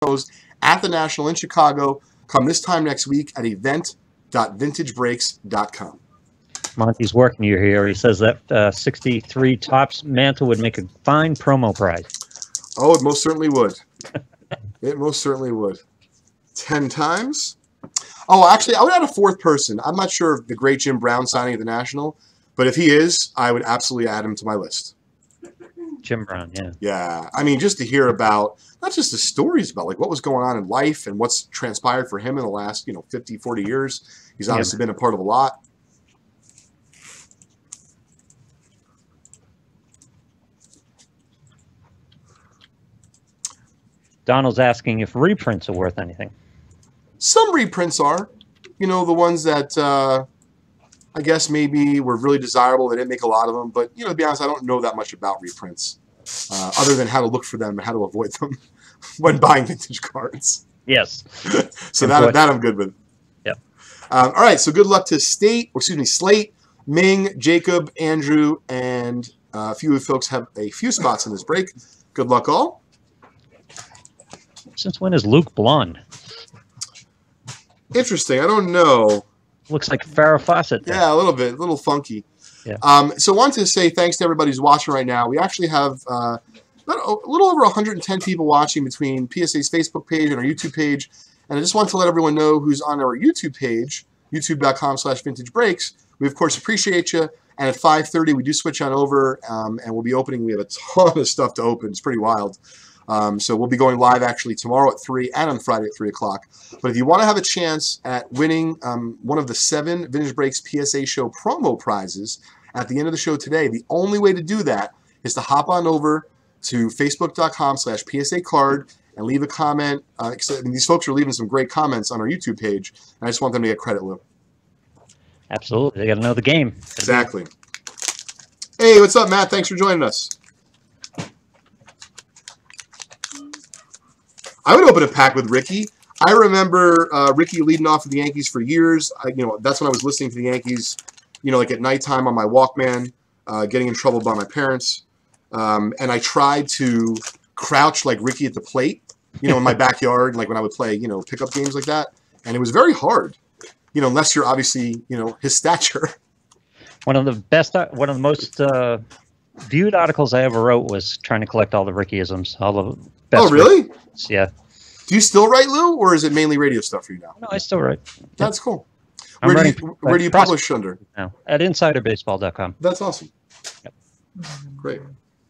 promos at the National in Chicago. Come this time next week at event.vintagebreaks.com. Monty's working you here. He says that 63 Topps mantle would make a fine promo prize. Oh, it most certainly would. It most certainly would. 10 times. Oh, actually, I would add a fourth person. I'm not sure if the great Jim Brown signing at the National, but if he is, I would absolutely add him to my list. Jim Brown, yeah. Yeah. I mean, just to hear about, not just the stories about like what was going on in life and what's transpired for him in the last, 50, 40 years. He's obviously been a part of a lot. Donald's asking if reprints are worth anything. Some reprints are, the ones that I guess maybe were really desirable. They didn't make a lot of them, but to be honest, I don't know that much about reprints, other than how to look for them and how to avoid them when buying vintage cards. Yes. So that I'm good with. Yep. All right. So good luck to Slate, Ming, Jacob, Andrew, and a few folks have a few spots in this break. Good luck all. Since when is Luke blonde? Interesting. I don't know. Looks like Farrah Fawcett. Yeah, a little bit. A little funky. Yeah. So I wanted to say thanks to everybody who's watching right now. We actually have a little over 110 people watching between PSA's Facebook page and our YouTube page. And I just want to let everyone know who's on our YouTube page, youtube.com/vintagebreaks. We, of course, appreciate you. And at 5:30, we do switch on over, and we'll be opening. We have a ton of stuff to open. It's pretty wild. So we'll be going live actually tomorrow at 3 and on Friday at 3 o'clock. But if you want to have a chance at winning one of the 7 Vintage Breaks PSA Show promo prizes at the end of the show today, the only way to do that is to hop on over to facebook.com/PSA card and leave a comment. These folks are leaving some great comments on our YouTube page, and I just want them to get credit, Lou. Absolutely. They got to know the game. Exactly. Hey, what's up, Matt? Thanks for joining us. I would open a pack with Ricky. I remember Ricky leading off with the Yankees for years. That's when I was listening to the Yankees, like at nighttime on my Walkman, getting in trouble by my parents. And I tried to crouch like Ricky at the plate, in my backyard, like when I would play, pickup games like that. And it was very hard, unless you're obviously, his stature. One of the most viewed articles I ever wrote was trying to collect all the Rickyisms, all the best. Oh, really? Yeah. Do you still write, Lou, or is it mainly radio stuff for you now? No, I still write. That's cool. Where do you publish under? Now at InsiderBaseball.com. That's awesome. Yep. Great.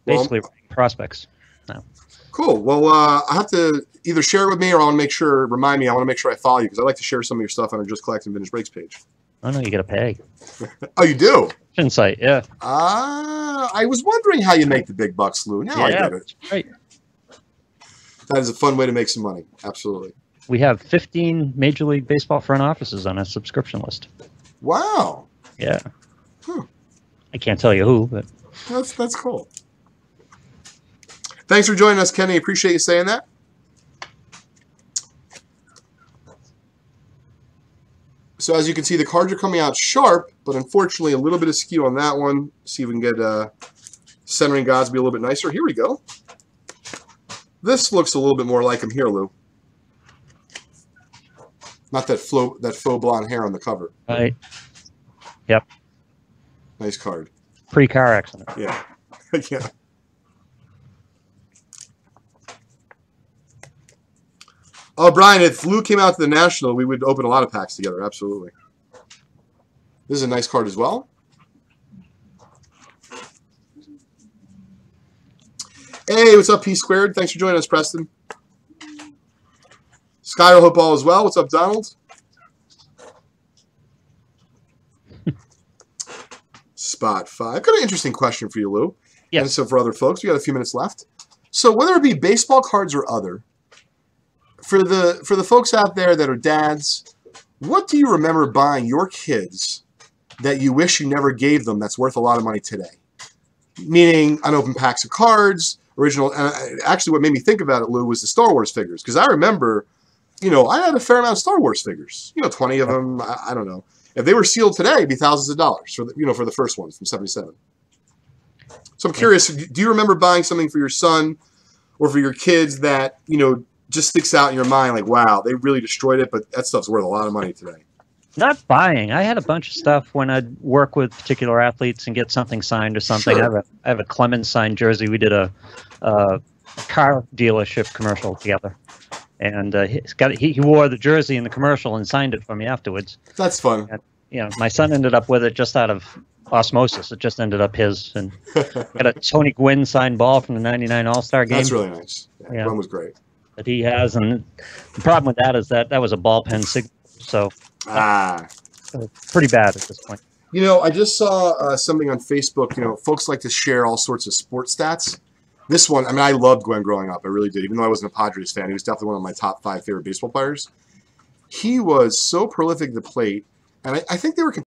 Basically, prospects. No. Cool. Well, I have to either share it with me or I want to remind me. I want to make sure I follow you because I like to share some of your stuff on our Just Collecting Vintage Breaks page. Oh no, you got to pay. Oh, you do? Insight, yeah. I was wondering how you make the big bucks, Lou. Now I get it. Right. That is a fun way to make some money. Absolutely. We have 15 Major League Baseball front offices on a subscription list. Wow. Yeah. I can't tell you who, but that's cool. Thanks for joining us, Kenny. Appreciate you saying that. So as you can see, the cards are coming out sharp, but unfortunately a little bit of skew on that one. See if we can get centering gods be a little bit nicer. Here we go. This looks a little bit more like him here, Lou. Not that faux blonde hair on the cover. Right. Yep. Nice card. Pre-car accident. Yeah. Yeah. Oh, Brian, if Lou came out to the National, we would open a lot of packs together. Absolutely. This is a nice card as well. Hey, what's up, P Squared? Thanks for joining us, Preston. Skyro Hope Ball as well. What's up, Donald? Spot 5. Got an interesting question for you, Lou. Yes. And so for other folks, we got a few minutes left. So whether it be baseball cards or other, for the folks out there that are dads, what do you remember buying your kids that you wish you never gave them that's worth a lot of money today? Meaning unopened packs of cards, original. And actually, what made me think about it, Lou, was the Star Wars figures. Because I remember, I had a fair amount of Star Wars figures. 20 of them. I don't know. If they were sealed today, it'd be thousands of dollars for the first ones from '77. So I'm curious, do you remember buying something for your son or for your kids that just sticks out in your mind like, wow, they really destroyed it, but that stuff's worth a lot of money today. Not buying. I had a bunch of stuff when I'd work with particular athletes and get something signed or something. Sure. I have a Clemens signed jersey. We did a car dealership commercial together, and he wore the jersey in the commercial and signed it for me afterwards. That's fun. And, my son ended up with it just out of osmosis. It just ended up his, and got a Tony Gwynn signed ball from the '99 All-Star game. That's really nice. Yeah. Gwynn was great. That he has, and the problem with that is that was a ball pen signal, so pretty bad at this point. I just saw something on Facebook. Folks like to share all sorts of sports stats. This one, I loved Gwynn growing up. I really did. Even though I wasn't a Padres fan, he was definitely one of my top 5 favorite baseball players. He was so prolific at the plate, and I think they were